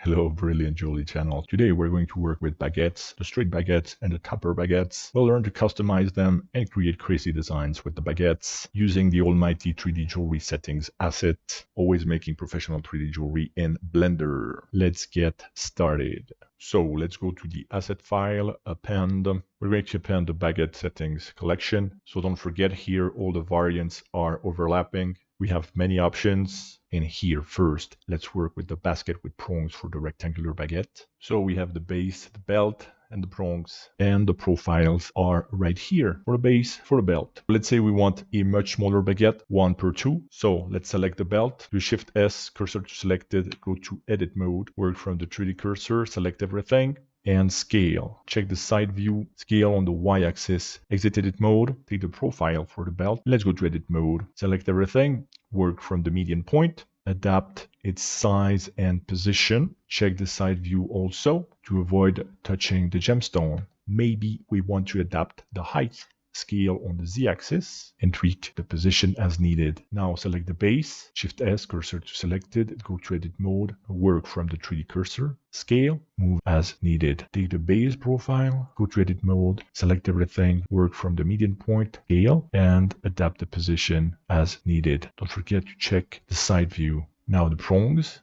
Hello, brilliant jewelry channel. Today we're going to work with baguettes, the straight baguettes and the tapper baguettes. We'll learn to customize them and create crazy designs with the baguettes using the almighty 3D jewelry settings asset, always making professional 3D jewelry in Blender. Let's get started. So let's go to the asset file, append. We're going to append the baguette settings collection. So don't forget here all the variants are overlapping. We have many options. And here first, let's work with the basket with prongs for the rectangular baguette. So we have the base, the belt, and the prongs, and the profiles are right here for the base, for the belt. Let's say we want a much smaller baguette, 1 per 2. So let's select the belt, do Shift S, cursor to selected, go to edit mode, work from the 3D cursor, select everything, and scale. Check the side view, scale on the y-axis, exit edit mode, take the profile for the belt. Let's go to edit mode, select everything, work from the median point, adapt its size and position. Check the side view also to avoid touching the gemstone. Maybe we want to adapt the height. Scale on the z-axis and tweak the position as needed. Now select the base, Shift S, cursor to selected, go to edit mode, work from the 3D cursor, scale, move as needed. Take the base profile, go to edit mode, select everything, work from the median point, scale, and adapt the position as needed. Don't forget to check the side view. Now the prongs,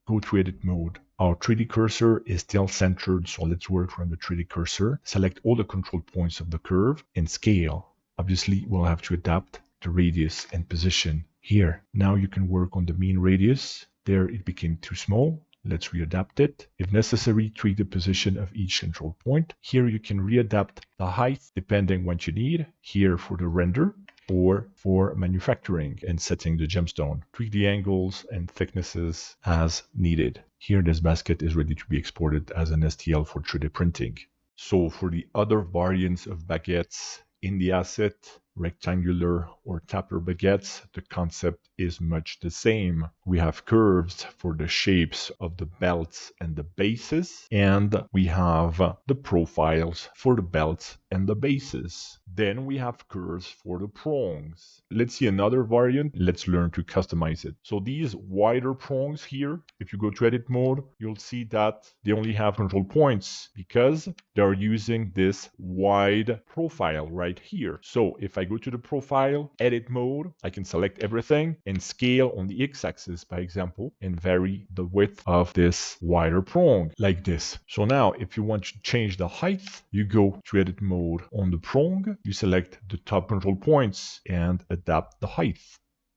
go to edit mode. Our 3D cursor is still centered, so let's work from the 3D cursor. Select all the control points of the curve and scale. Obviously, we'll have to adapt the radius and position here. Now you can work on the mean radius. There it became too small. Let's readapt it. If necessary, tweak the position of each control point. Here you can readapt the height depending what you need. Here for the render, or for manufacturing and setting the gemstone. Tweak the angles and thicknesses as needed. Here this basket is ready to be exported as an STL for 3D printing. So for the other variants of baguettes in the asset, rectangular or tapper baguettes, the concept is much the same. We have curves for the shapes of the belts and the bases, and we have the profiles for the belts and the bases. Then we have curves for the prongs. Let's see another variant. Let's learn to customize it. So these wider prongs here, if you go to edit mode, you'll see that they only have control points because they're using this wide profile right here. So if I go to the profile, edit mode, I can select everything and scale on the x-axis, by example, and vary the width of this wider prong like this. So now if you want to change the height, you go to edit mode on the prong, you select the top control points and adapt the height.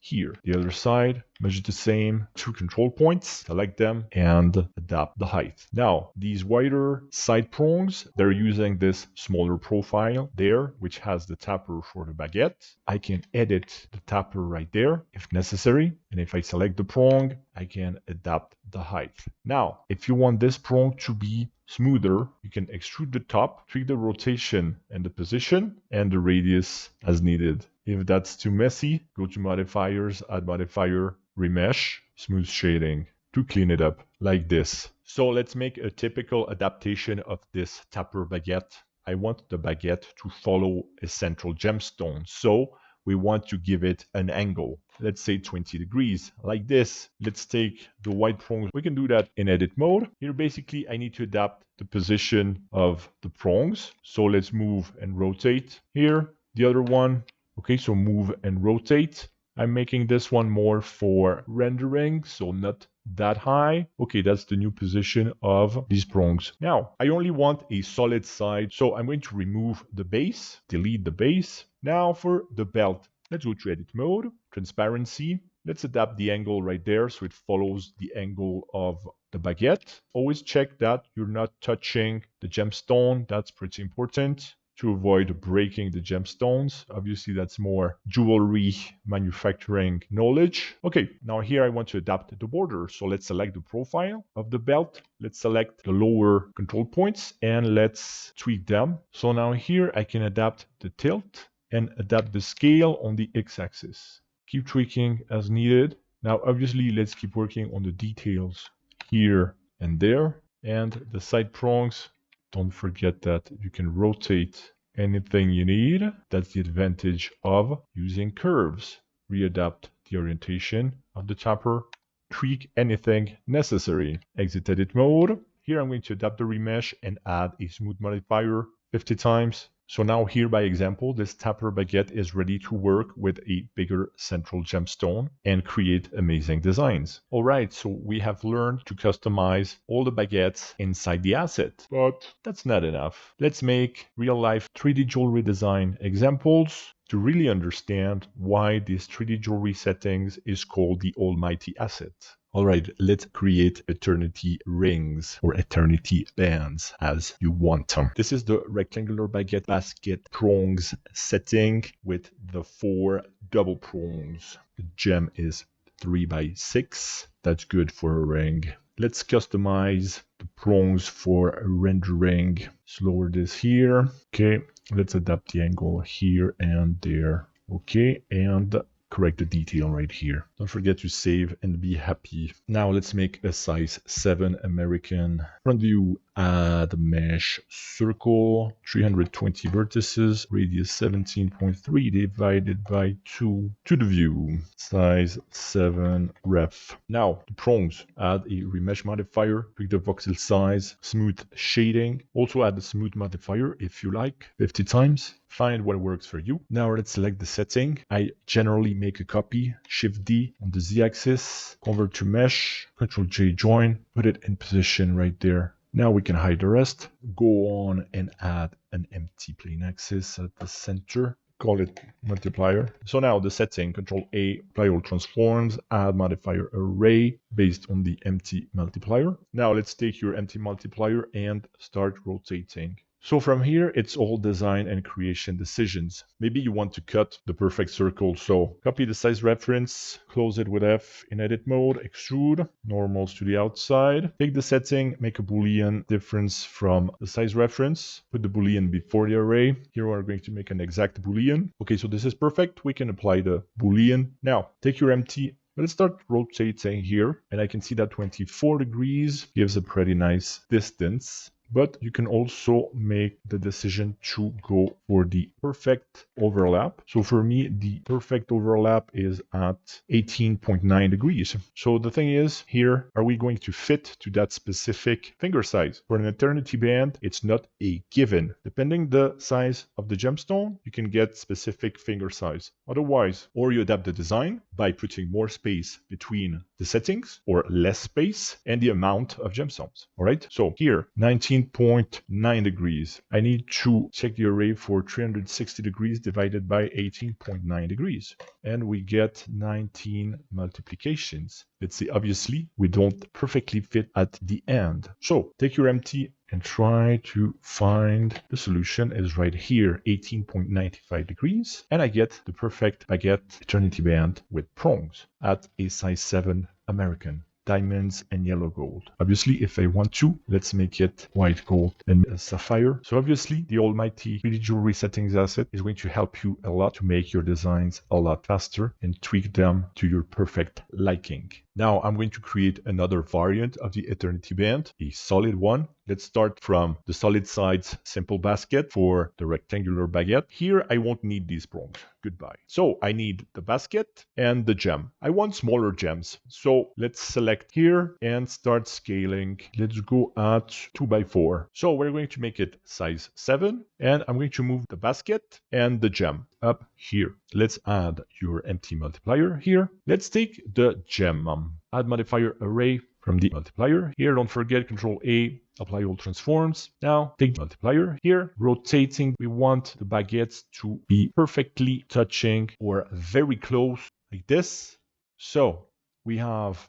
Here, the other side, much the same, 2 control points, select them and adapt the height. Now, these wider side prongs, they're using this smaller profile there, which has the tapper for the baguette. I can edit the tapper right there if necessary. And if I select the prong, I can adapt the height. Now, if you want this prong to be smoother, you can extrude the top, tweak the rotation and the position and the radius as needed. If that's too messy, go to modifiers, add modifier, remesh, smooth shading to clean it up like this. So let's make a typical adaptation of this tapper baguette. I want the baguette to follow a central gemstone. So we want to give it an angle. Let's say 20 degrees, like this. Let's take the white prongs. We can do that in edit mode. Here, basically, I need to adapt the position of the prongs. So let's move and rotate here. The other one, okay, so move and rotate. I'm making this one more for rendering, so not that high. Okay, that's the new position of these prongs. Now, I only want a solid side, so I'm going to remove the base, delete the base. Now for the belt, let's go to edit mode, transparency. Let's adapt the angle right there so it follows the angle of the baguette. Always check that you're not touching the gemstone. That's pretty important to avoid breaking the gemstones. Obviously, that's more jewelry manufacturing knowledge. Okay, now here I want to adapt the border. So let's select the profile of the belt. Let's select the lower control points and let's tweak them. So now here I can adapt the tilt and adapt the scale on the x-axis. Keep tweaking as needed. Now, obviously, let's keep working on the details here and there. And the side prongs, don't forget that you can rotate anything you need. That's the advantage of using curves. Readapt the orientation of the tapper tweak anything necessary. Exit edit mode. Here I'm going to adapt the remesh and add a smooth modifier 50 times. So now here by example, this tapper baguette is ready to work with a bigger central gemstone and create amazing designs. All right, so we have learned to customize all the baguettes inside the asset, but that's not enough. Let's make real life 3D jewelry design examples to really understand why this 3D jewelry settings is called the almighty asset. All right, let's create eternity rings or eternity bands as you want them. This is the rectangular baguette basket prongs setting with the 4 double prongs. The gem is 3x6. That's good for a ring. Let's customize the prongs for rendering. Let's lower this here. Okay, let's adapt the angle here and there. Okay, and correct the detail right here. Don't forget to save and be happy. Now let's make a size 7 American. Front view, add mesh circle, 320 vertices, radius 17.3 divided by 2 to the view. Size 7 ref. Now the prongs, add a remesh modifier, tweak the voxel size, smooth shading. Also add a smooth modifier if you like, 50 times. Find what works for you. Now let's select the setting. I generally make a copy, Shift D on the Z-axis, convert to mesh, Ctrl J join, put it in position right there. Now we can hide the rest. Go on and add an empty plane axis at the center. Call it multiplier. So now the setting, Ctrl A, apply all transforms, add modifier array based on the empty multiplier. Now let's take your empty multiplier and start rotating. So from here, it's all design and creation decisions. Maybe you want to cut the perfect circle. So copy the size reference, close it with F in edit mode, extrude, normals to the outside. Take the setting, make a Boolean difference from the size reference. Put the Boolean before the array. Here we're going to make an exact Boolean. Okay, so this is perfect. We can apply the Boolean. Now, take your empty. Let's start rotating here. And I can see that 24 degrees gives a pretty nice distance. But you can also make the decision to go for the perfect overlap. So for me, the perfect overlap is at 18.9 degrees. So the thing is, here, are we going to fit to that specific finger size? For an eternity band, it's not a given. Depending the size of the gemstone, you can get specific finger size. Otherwise, or you adapt the design by putting more space between the settings or less space and the amount of gemstones. All right, so here, 19.9 degrees. I need to check the array for 360 degrees divided by 18.9 degrees. And we get 19 multiplications. Let's see, obviously, we don't perfectly fit at the end. So take your empty and try to find the solution. Is right here, 18.95 degrees. And I get the perfect baguette eternity band with prongs at a size 7 American. Diamonds and yellow gold. Obviously, if I want to, let's make it white gold and sapphire. So obviously, the almighty 3D jewelry settings asset is going to help you a lot to make your designs a lot faster and tweak them to your perfect liking. Now I'm going to create another variant of the eternity band, a solid one. Let's start from the solid sides simple basket for the rectangular baguette. Here I won't need these prongs. Goodbye. So I need the basket and the gem. I want smaller gems. So let's select here and start scaling. Let's go at 2x4. So we're going to make it size 7 and I'm going to move the basket and the gem up here. Let's add your empty multiplier here. Let's take the gem. Add modifier array from the multiplier. Here, don't forget Control A, apply all transforms. Now, take the multiplier here, rotating. We want the baguettes to be perfectly touching or very close like this. So we have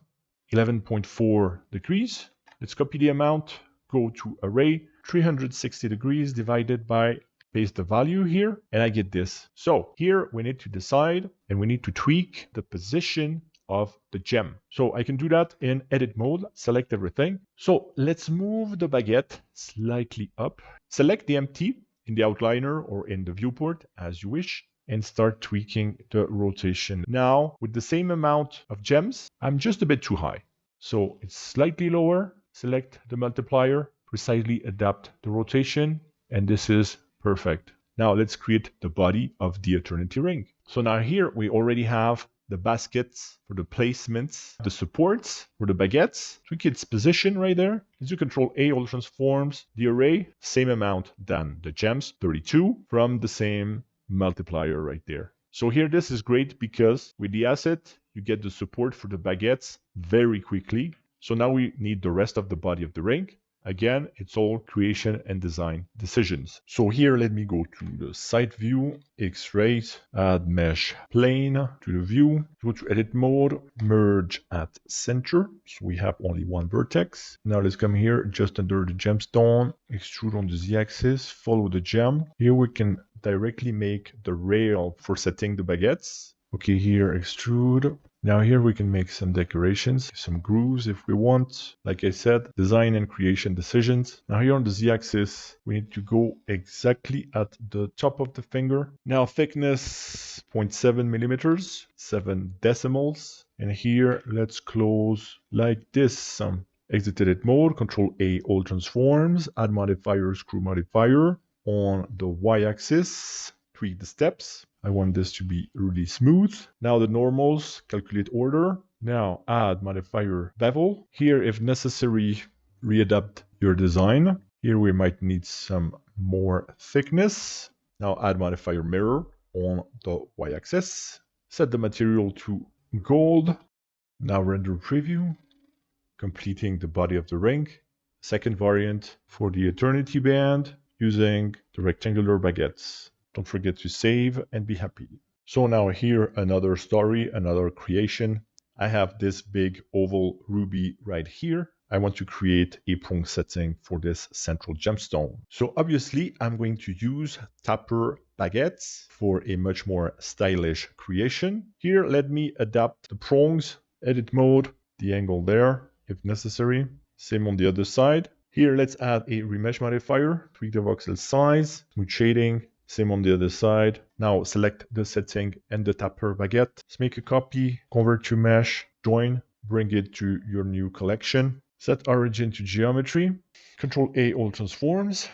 11.4 degrees. Let's copy the amount, go to array, 360 degrees divided by, paste the value here, and I get this. So here we need to decide and we need to tweak the position of the gem. So I can do that in edit mode, select everything. So let's move the baguette slightly up, select the empty in the outliner or in the viewport as you wish, and start tweaking the rotation. Now with the same amount of gems, I'm just a bit too high. So it's slightly lower, select the multiplier, precisely adapt the rotation, and this is perfect. Now let's create the body of the eternity ring. So now here we already have the baskets for the placements, the supports for the baguettes, tweak its position right there. As you control A, all transforms the array, same amount than the gems, 32, from the same multiplier right there. So here this is great because with the asset, you get the support for the baguettes very quickly. So now we need the rest of the body of the ring. Again, it's all creation and design decisions. So here, let me go to the side view, X-rays, add mesh plane to the view, go to edit mode, merge at center. So we have only one vertex. Now let's come here, just under the gemstone, extrude on the Z-axis, follow the gem. Here we can directly make the rail for setting the baguettes. Okay, here extrude. Now here we can make some decorations, some grooves if we want. Like I said, design and creation decisions. Now here on the Z-axis, we need to go exactly at the top of the finger. Now thickness 0.7 millimeters, 7 decimals. And here let's close like this. Exit edit mode, Control A, all transforms, add modifier, screw modifier. On the Y-axis, tweak the steps. I want this to be really smooth. Now the normals, calculate order. Now add modifier bevel. Here, if necessary, readapt your design. Here we might need some more thickness. Now add modifier mirror on the Y-axis. Set the material to gold. Now render preview. Completing the body of the ring. Second variant for the eternity band using the rectangular baguettes. Don't forget to save and be happy. So now here another story, another creation. I have this big oval ruby right here. I want to create a prong setting for this central gemstone. So obviously I'm going to use tapper baguettes for a much more stylish creation. Here let me adapt the prongs, edit mode, the angle there if necessary. Same on the other side. Here let's add a remesh modifier, tweak the voxel size, smooth shading. Same on the other side. Now select the setting and the tapper baguette. Let's make a copy, convert to mesh, join, bring it to your new collection. Set origin to geometry. Control A, all transforms.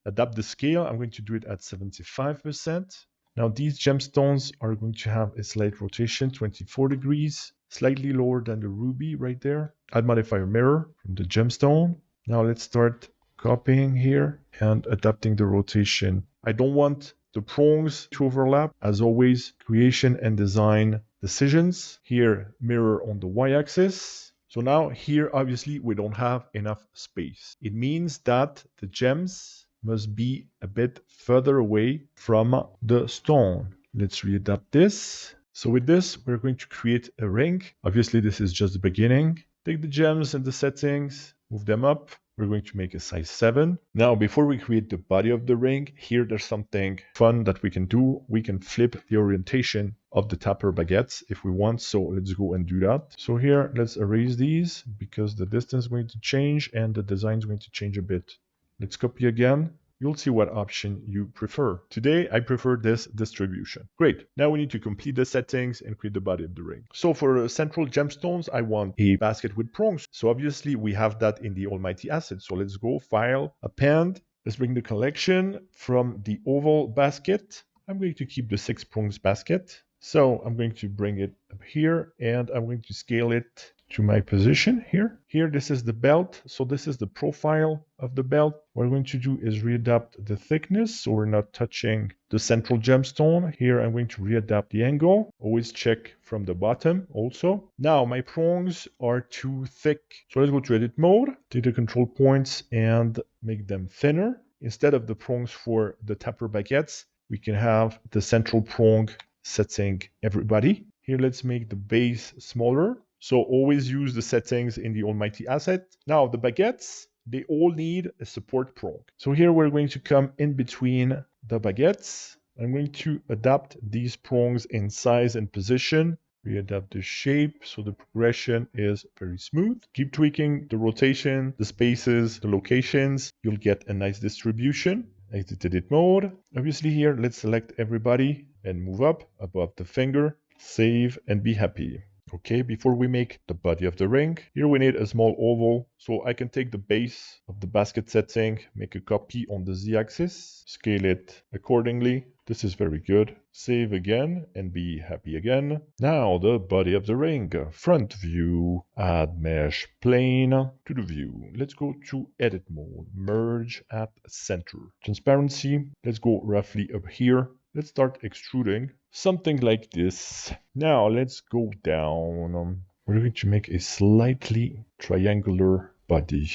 Adapt the scale. I'm going to do it at 75%. Now these gemstones are going to have a slight rotation, 24 degrees, slightly lower than the ruby right there. Add modifier mirror from the gemstone. Now let's start copying here and adapting the rotation. I don't want the prongs to overlap. As always, creation and design decisions. Here, mirror on the Y-axis. So now here, obviously, we don't have enough space. It means that the gems must be a bit further away from the stone. Let's readapt this. So with this, we're going to create a ring. Obviously, this is just the beginning. Take the gems and the settings, move them up. We're going to make a size 7. Now, before we create the body of the ring, here there's something fun that we can do. We can flip the orientation of the tapper baguettes if we want. So let's go and do that. So here, let's erase these because the distance is going to change and the design is going to change a bit. Let's copy again. You'll see what option you prefer. Today, I prefer this distribution. Great. Now we need to complete the settings and create the body of the ring. So for central gemstones, I want a basket with prongs. So obviously we have that in the almighty asset. So let's go file, append. Let's bring the collection from the oval basket. I'm going to keep the 6 prongs basket. So I'm going to bring it up here and I'm going to scale it to my position here. Here, this is the belt. So this is the profile of the belt. What I'm going to do is readapt the thickness so we're not touching the central gemstone. Here, I'm going to readapt the angle. Always check from the bottom also. Now, my prongs are too thick. So let's go to edit mode, take the control points and make them thinner. Instead of the prongs for the tapper baguettes, we can have the central prong setting everybody. Here, let's make the base smaller. So always use the settings in the almighty asset. Now the baguettes, they all need a support prong. So here we're going to come in between the baguettes. I'm going to adapt these prongs in size and position. Readapt the shape so the progression is very smooth. Keep tweaking the rotation, the spaces, the locations. You'll get a nice distribution. Exit edit mode. Obviously here, let's select everybody and move up above the finger. Save and be happy. Okay, before we make the body of the ring, here we need a small oval, so I can take the base of the basket setting, make a copy on the z-axis, scale it accordingly. This is very good. Save again and be happy again. Now the body of the ring. Front view. Add mesh plane to the view. Let's go to edit mode. Merge at center. Transparency. Let's go roughly up here. Let's start extruding. Something like this. Now let's go down. We're going to make a slightly triangular body.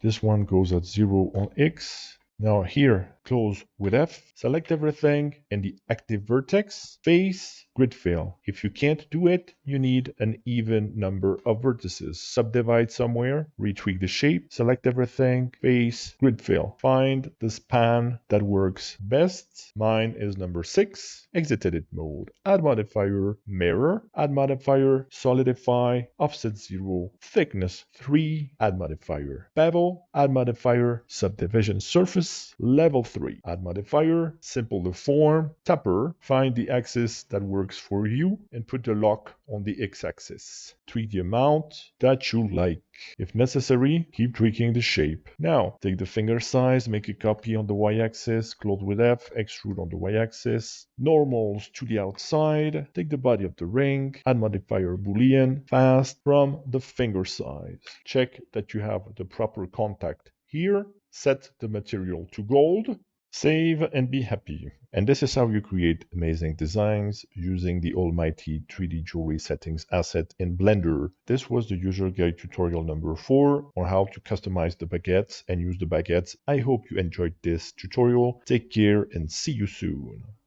This one goes at 0 on X. Now here, close with F, select everything in the active vertex, face, grid fill. If you can't do it, you need an even number of vertices. Subdivide somewhere, retweak the shape, select everything, face, grid fill. Find the span that works best. Mine is number 6, exit edit mode. Add modifier, mirror, add modifier, solidify, offset 0, thickness 3, add modifier, bevel, add modifier, subdivision surface, level 3, add modifier, simple deform, tapper, find the axis that works for you and put the lock on the x-axis. Tweak the amount that you like. If necessary, keep tweaking the shape. Now, take the finger size, make a copy on the y-axis, close with F, extrude on the y-axis, normals to the outside, take the body of the ring, add modifier boolean, fast from the finger size. Check that you have the proper contact here, set the material to gold, save and be happy. And this is how you create amazing designs using the almighty 3D jewelry settings asset in Blender. This was the user guide tutorial number 4 on how to customize the baguettes and use the baguettes. I hope you enjoyed this tutorial. Take care and see you soon.